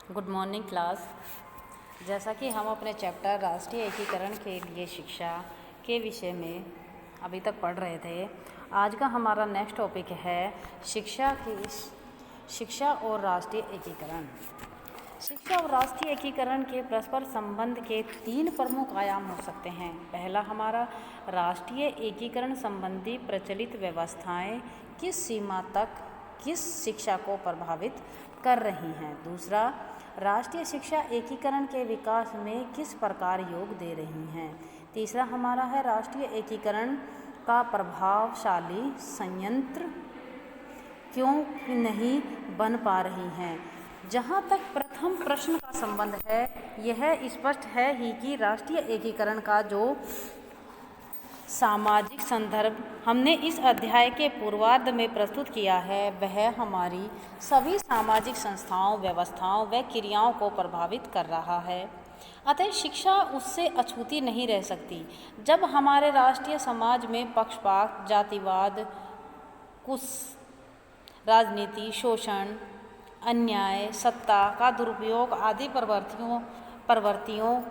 Good morning class. जैसा कि हम अपने चैप्टर राष्ट्रीय एकीकरण के लिए शिक्षा के विषय में अभी तक पढ़ रहे थे, आज का हमारा नेक्स्ट टॉपिक है शिक्षा और राष्ट्रीय एकीकरण। शिक्षा और राष्ट्रीय एकीकरण के परस्पर संबंध के तीन प्रमुख आयाम हो सकते हैं। पहला हमारा राष्ट्रीय एकीकरण संबंधी प्रचलित व्यवस्थाएं किस सीमा तक किस शिक्षा को प्रभावित कर रही हैं। दूसरा, राष्ट्रीय शिक्षा एकीकरण के विकास में किस प्रकार योग दे रही हैं। तीसरा हमारा है राष्ट्रीय एकीकरण का प्रभावशाली संयंत्र क्यों नहीं बन पा रही हैं। जहाँ तक प्रथम प्रश्न का संबंध है, यह स्पष्ट है ही कि राष्ट्रीय एकीकरण का जो सामाजिक संदर्भ हमने इस अध्याय के पूर्वार्ध में प्रस्तुत किया है, वह हमारी सभी सामाजिक संस्थाओं, व्यवस्थाओं व क्रियाओं को प्रभावित कर रहा है। अतः शिक्षा उससे अछूती नहीं रह सकती। जब हमारे राष्ट्रीय समाज में पक्षपात, जातिवाद, राजनीति, शोषण, अन्याय, सत्ता का दुरुपयोग आदि प्रवृत्तियों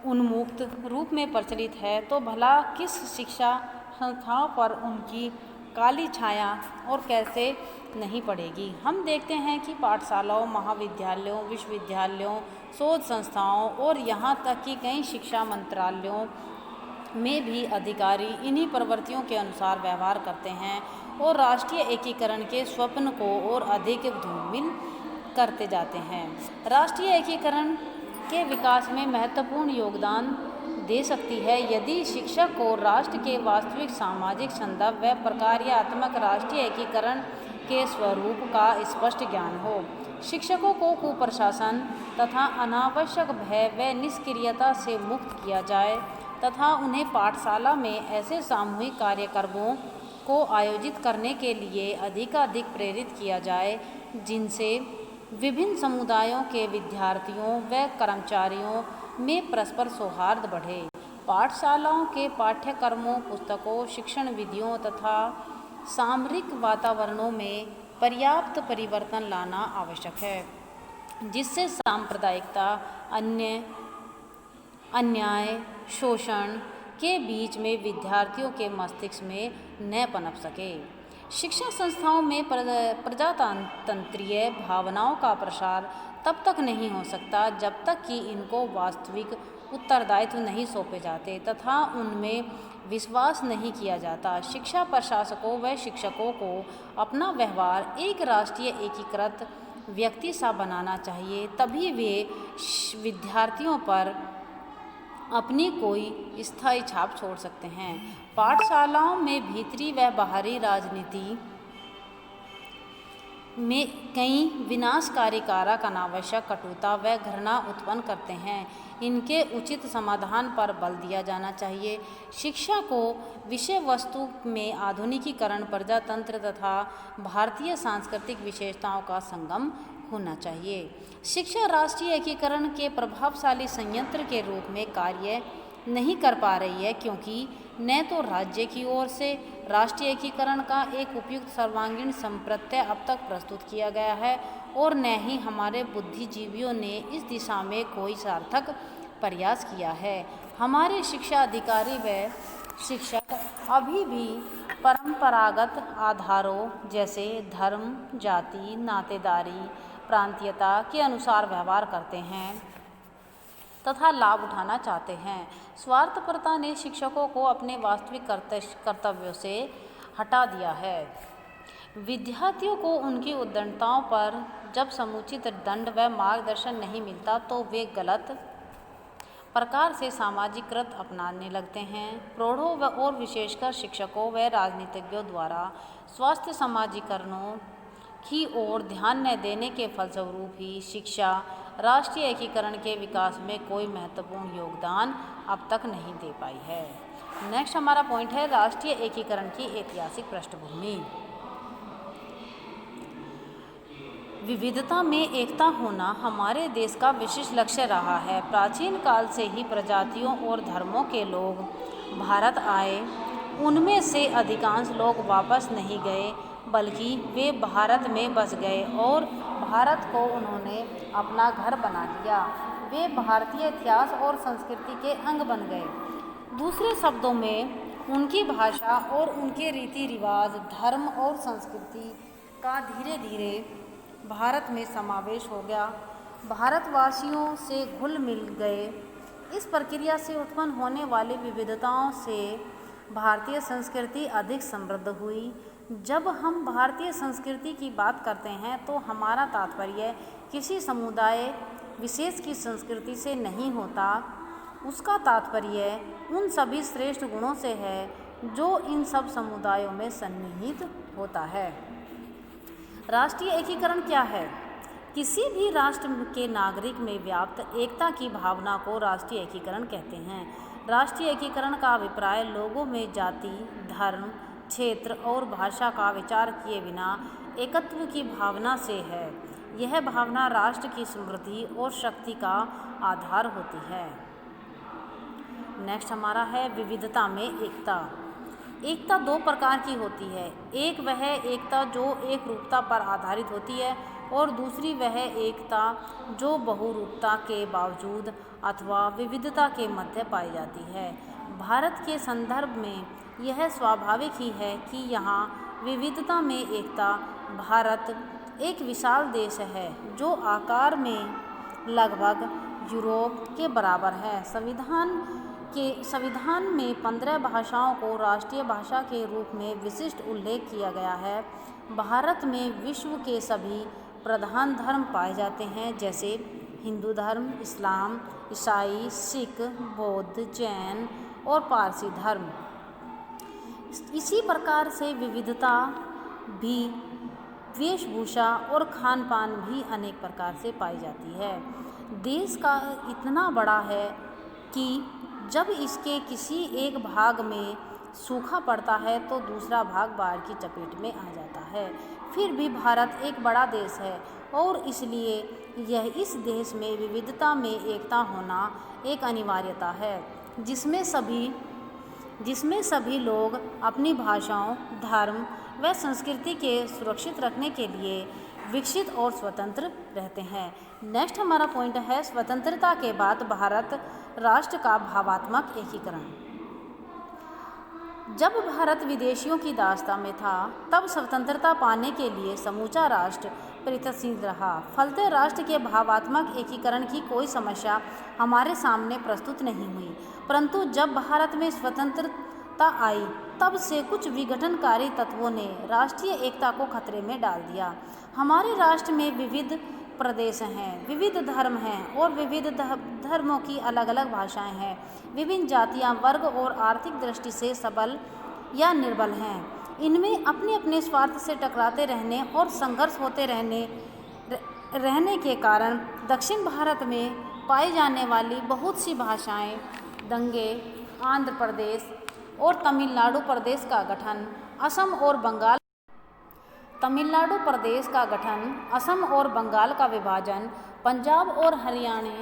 उन्मुक्त रूप में प्रचलित है, तो भला किस शिक्षा संस्थाओं पर उनकी काली छाया और कैसे नहीं पड़ेगी। हम देखते हैं कि पाठशालाओं, महाविद्यालयों, विश्वविद्यालयों, शोध संस्थाओं और यहाँ तक कि कई शिक्षा मंत्रालयों में भी अधिकारी इन्हीं प्रवृत्तियों के अनुसार व्यवहार करते हैं और राष्ट्रीय एकीकरण के स्वप्न को और अधिक धूमिल करते जाते हैं। राष्ट्रीय एकीकरण के विकास में महत्वपूर्ण योगदान दे सकती है यदि शिक्षक को राष्ट्र के वास्तविक सामाजिक संदर्भ व प्रक्रियात्मक राष्ट्रीय एकीकरण के स्वरूप का स्पष्ट ज्ञान हो। शिक्षकों को कुप्रशासन तथा अनावश्यक भय व निष्क्रियता से मुक्त किया जाए तथा उन्हें पाठशाला में ऐसे सामूहिक कार्यक्रमों को आयोजित करने के लिए अधिकाधिक प्रेरित किया जाए जिनसे विभिन्न समुदायों के विद्यार्थियों व कर्मचारियों में परस्पर सौहार्द बढ़े। पाठशालाओं के पाठ्यक्रमों, पुस्तकों, शिक्षण विधियों तथा सामरिक वातावरणों में पर्याप्त परिवर्तन लाना आवश्यक है, जिससे सांप्रदायिकता, अन्याय, शोषण के बीच में विद्यार्थियों के मस्तिष्क में न पनप सके। शिक्षा संस्थाओं में प्रजातंत्रीय भावनाओं का प्रसार तब तक नहीं हो सकता जब तक कि इनको वास्तविक उत्तरदायित्व नहीं सौंपे जाते तथा उनमें विश्वास नहीं किया जाता। शिक्षा प्रशासकों व शिक्षकों को अपना व्यवहार एक राष्ट्रीय एकीकृत व्यक्ति सा बनाना चाहिए, तभी वे विद्यार्थियों पर अपनी कोई स्थायी छाप छोड़ सकते हैं। पाठशालाओं में भीतरी व बाहरी राजनीति में कई विनाशकारी कारक अनावश्यक कटुता व घृणा उत्पन्न करते हैं। इनके उचित समाधान पर बल दिया जाना चाहिए। शिक्षा को विषय वस्तु में आधुनिकीकरण, प्रजातंत्र तथा भारतीय सांस्कृतिक विशेषताओं का संगम होना चाहिए। शिक्षा राष्ट्रीय एकीकरण के प्रभावशाली संयंत्र के रूप में कार्य नहीं कर पा रही है क्योंकि न तो राज्य की ओर से राष्ट्रीय एकीकरण का एक उपयुक्त सर्वांगीण संप्रत्यय अब तक प्रस्तुत किया गया है और न ही हमारे बुद्धिजीवियों ने इस दिशा में कोई सार्थक प्रयास किया है। हमारे शिक्षा अधिकारी व शिक्षक अभी भी परंपरागत आधारों जैसे धर्म, जाति, नातेदारी, प्रांतीयता के अनुसार व्यवहार करते हैं तथा लाभ उठाना चाहते हैं। स्वार्थपरता ने शिक्षकों को अपने वास्तविक कर्तव्यों से हटा दिया है। विद्यार्थियों को उनकी उद्दंडताओं पर जब समुचित दंड व मार्गदर्शन नहीं मिलता तो वे गलत प्रकार से सामाजिकृत अपनाने लगते हैं। प्रौढ़ों व और विशेषकर शिक्षकों व राजनीतिज्ञों द्वारा स्वास्थ्य समाजीकरणों की ओर ध्यान न देने के फलस्वरूप ही शिक्षा राष्ट्रीय एकीकरण के विकास में कोई महत्वपूर्ण योगदान अब तक नहीं दे पाई है। नेक्स्ट हमारा पॉइंट है राष्ट्रीय एकीकरण की ऐतिहासिक पृष्ठभूमि। विविधता में एकता होना हमारे देश का विशिष्ट लक्ष्य रहा है। प्राचीन काल से ही प्रजातियों और धर्मों के लोग भारत आए। उनमें से अधिकांश लोग वापस नहीं गए। बल्कि वे भारत में बस गए और भारत को उन्होंने अपना घर बना लिया। वे भारतीय इतिहास और संस्कृति के अंग बन गए। दूसरे शब्दों में उनकी भाषा और उनके रीति रिवाज, धर्म और संस्कृति का धीरे धीरे भारत में समावेश हो गया, भारतवासियों से घुल मिल गए। इस प्रक्रिया से उत्पन्न होने वाली विविधताओं से भारतीय संस्कृति अधिक समृद्ध हुई। जब हम भारतीय संस्कृति की बात करते हैं तो हमारा तात्पर्य किसी समुदाय विशेष की संस्कृति से नहीं होता, उसका तात्पर्य उन सभी श्रेष्ठ गुणों से है जो इन सब समुदायों में सन्निहित होता है। राष्ट्रीय एकीकरण क्या है? किसी भी राष्ट्र के नागरिक में व्याप्त एकता की भावना को राष्ट्रीय एकीकरण कहते हैं। राष्ट्रीय एकीकरण का अभिप्राय लोगों में जाति, धर्म, क्षेत्र और भाषा का विचार किए बिना एकत्व की भावना से है। यह भावना राष्ट्र की समृद्धि और शक्ति का आधार होती है। नेक्स्ट हमारा है विविधता में एकता। एकता दो प्रकार की होती है। एक वह एकता जो एक रूपता पर आधारित होती है और दूसरी वह एकता जो बहुरूपता के बावजूद अथवा विविधता के मध्य पाई जाती है। भारत के संदर्भ में यह स्वाभाविक ही है कि यहाँ विविधता में एकता। भारत एक विशाल देश है जो आकार में लगभग यूरोप के बराबर है। संविधान में 15 भाषाओं को राष्ट्रीय भाषा के रूप में विशिष्ट उल्लेख किया गया है। भारत में विश्व के सभी प्रधान धर्म पाए जाते हैं, जैसे हिंदू धर्म, इस्लाम, ईसाई, सिख, बौद्ध, जैन और पारसी धर्म। इसी प्रकार से विविधता भी वेशभूषा और खान पान भी अनेक प्रकार से पाई जाती है। देश का इतना बड़ा है कि जब इसके किसी एक भाग में सूखा पड़ता है तो दूसरा भाग बाढ़ की चपेट में आ जाता है। फिर भी भारत एक बड़ा देश है और इसलिए इस देश में विविधता में एकता होना एक अनिवार्यता है, जिसमें सभी लोग अपनी भाषाओं, धर्म व संस्कृति के सुरक्षित रखने के लिए विकसित और स्वतंत्र रहते हैं। नेक्स्ट हमारा पॉइंट है स्वतंत्रता के बाद भारत राष्ट्र का भावात्मक एकीकरण। जब भारत विदेशियों की दास्तां में था तब स्वतंत्रता पाने के लिए समूचा राष्ट्र प्रयत्नशील रहा। फलतः राष्ट्र के भावात्मक एकीकरण की कोई समस्या हमारे सामने प्रस्तुत नहीं हुई, परंतु जब भारत में स्वतंत्रता आई तब से कुछ विघटनकारी तत्वों ने राष्ट्रीय एकता को खतरे में डाल दिया। हमारे राष्ट्र में विविध प्रदेश हैं, विविध धर्म हैं और विविध धर्मों की अलग अलग भाषाएं हैं। विभिन्न जातियां, वर्ग और आर्थिक दृष्टि से सबल या निर्बल हैं। इनमें अपने अपने स्वार्थ से टकराते रहने और संघर्ष होते रहने के कारण दक्षिण भारत में पाई जाने वाली बहुत सी भाषाएं, दंगे, आंध्र प्रदेश और तमिलनाडु प्रदेश का गठन, असम और बंगाल का विभाजन, पंजाब और हरियाणा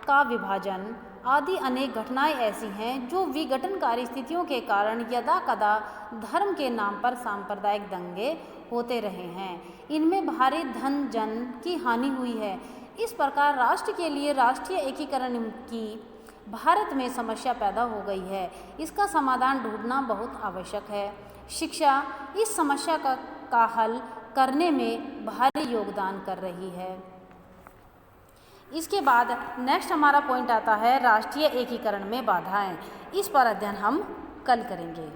का विभाजन आदि अनेक घटनाएं ऐसी हैं जो विघटनकारी स्थितियों के कारण यदाकदा धर्म के नाम पर सांप्रदायिक दंगे होते रहे हैं। इनमें भारी धन जन की हानि हुई है। इस प्रकार राष्ट्र के लिए राष्ट्रीय एकीकरण की भारत में समस्या पैदा हो गई है। इसका समाधान ढूंढना बहुत आवश्यक है। शिक्षा इस समस्या का हल करने में भारी योगदान कर रही है। इसके बाद नेक्स्ट हमारा पॉइंट आता है राष्ट्रीय एकीकरण में बाधाएं। इस पर अध्ययन हम कल करेंगे।